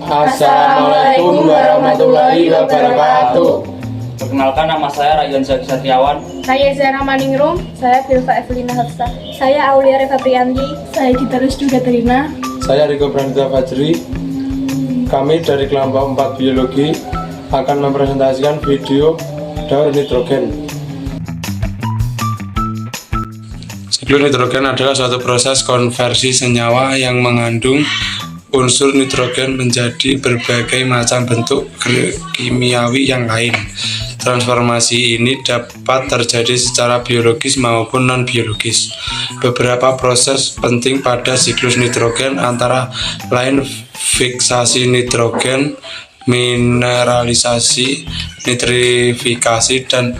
Assalamualaikum warahmatullahi wabarakatuh. Perkenalkan, nama saya Ryan Zaki Setiawan. Saya Zara Maningrum. Saya Bilva Evelina Hafsa. Saya Aulia Reva Priyanti. Saya Gita Rusdu Katerina. Saya Riko Brandita Fajri. Kami dari kelompok 4 biologi akan mempresentasikan video daur nitrogen. Siklus nitrogen adalah suatu proses konversi senyawa yang mengandung unsur nitrogen menjadi berbagai macam bentuk kimiawi yang lain. Transformasi ini dapat terjadi secara biologis maupun non-biologis. Beberapa proses penting pada siklus nitrogen antara lain fiksasi nitrogen, mineralisasi, nitrifikasi, dan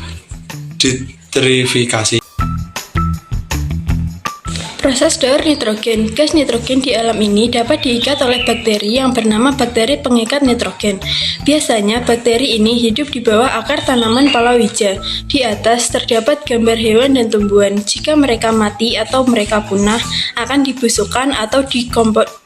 nitrifikasi. Proses daur nitrogen. Gas nitrogen di alam ini dapat diikat oleh bakteri yang bernama bakteri pengikat nitrogen. Biasanya bakteri ini hidup di bawah akar tanaman palawija. Di atas terdapat gambar hewan dan tumbuhan. Jika mereka mati atau mereka punah, akan dibusukkan atau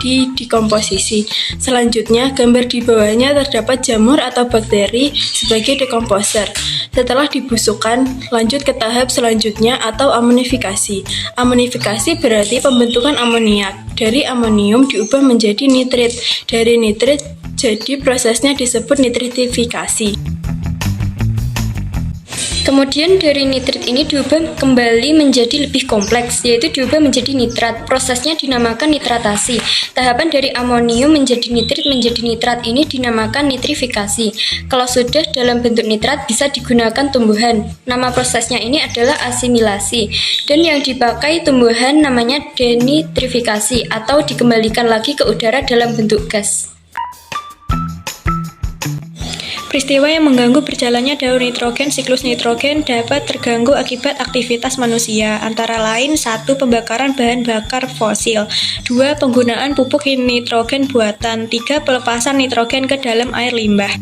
dikomposisi. Selanjutnya, gambar di bawahnya terdapat jamur atau bakteri sebagai dekomposer. Setelah dibusukkan, lanjut ke tahap selanjutnya atau amonifikasi. Amonifikasi berarti pembentukan amoniak. Dari amonium diubah menjadi nitrit. Dari nitrit, jadi prosesnya disebut nitrifikasi. Kemudian dari nitrit ini diubah kembali menjadi lebih kompleks, yaitu diubah menjadi nitrat. Prosesnya dinamakan nitratasi. Tahapan dari amonium menjadi nitrat ini dinamakan nitrifikasi. Kalau sudah dalam bentuk nitrat bisa digunakan tumbuhan. Nama prosesnya ini adalah asimilasi. Dan yang dipakai tumbuhan namanya denitrifikasi atau dikembalikan lagi ke udara dalam bentuk gas. Peristiwa yang mengganggu berjalannya daur nitrogen. Siklus nitrogen dapat terganggu akibat aktivitas manusia, antara lain 1. Pembakaran bahan bakar fosil, 2. Penggunaan pupuk nitrogen buatan, 3. Pelepasan nitrogen ke dalam air limbah.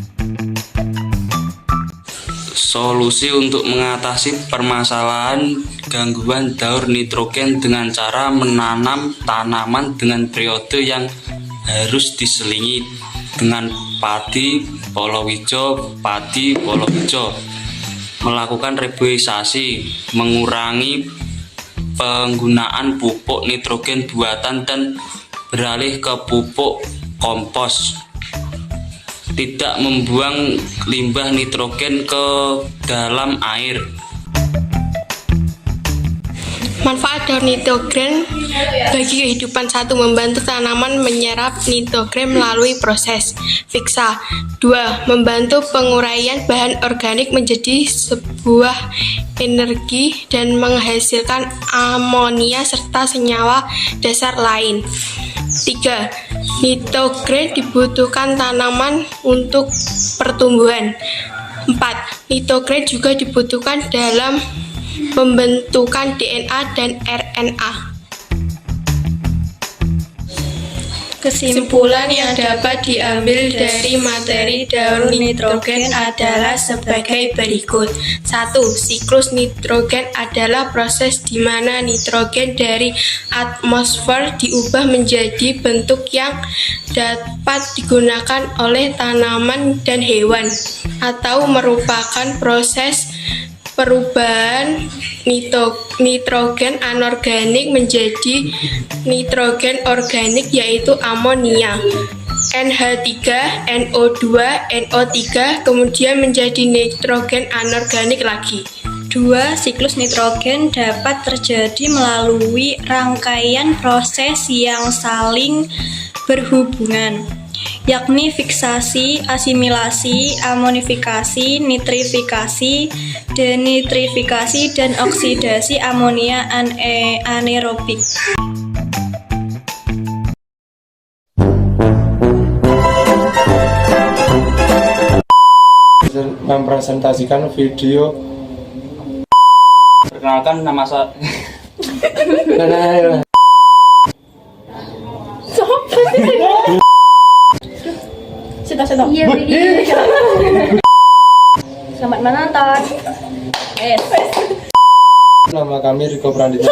Solusi untuk mengatasi permasalahan gangguan daur nitrogen dengan cara menanam tanaman dengan periode yang harus diselingi dengan padi, palawija, padi, palawija. Melakukan reboisasi, mengurangi penggunaan pupuk nitrogen buatan dan beralih ke pupuk kompos. Tidak membuang limbah nitrogen ke dalam air. Manfaat daur nitrogen bagi kehidupan: 1. Membantu tanaman menyerap nitrogen melalui proses fiksa. 2. Membantu penguraian bahan organik menjadi sebuah energi dan menghasilkan amonia serta senyawa dasar lain. 3. Nitrogen dibutuhkan tanaman untuk pertumbuhan. 4. Nitrogen juga dibutuhkan dalam pembentukan DNA dan RNA. Kesimpulan yang dapat diambil dari materi daur nitrogen adalah sebagai berikut. 1. Siklus nitrogen adalah proses di mana nitrogen dari atmosfer diubah menjadi bentuk yang dapat digunakan oleh tanaman dan hewan, atau merupakan proses perubahan nitrogen anorganik menjadi nitrogen organik, yaitu amonia, NH3, NO2, NO3, kemudian menjadi nitrogen anorganik lagi. 2. Siklus nitrogen dapat terjadi melalui rangkaian proses yang saling berhubungan, yakni fiksasi, asimilasi, amonifikasi, nitrifikasi, denitrifikasi, dan oksidasi amonia anaerobik. Mempresentasikan video. Perkenalkan, nama saya Sita. Iya, selamat menonton. Nama kami Riko Brandita.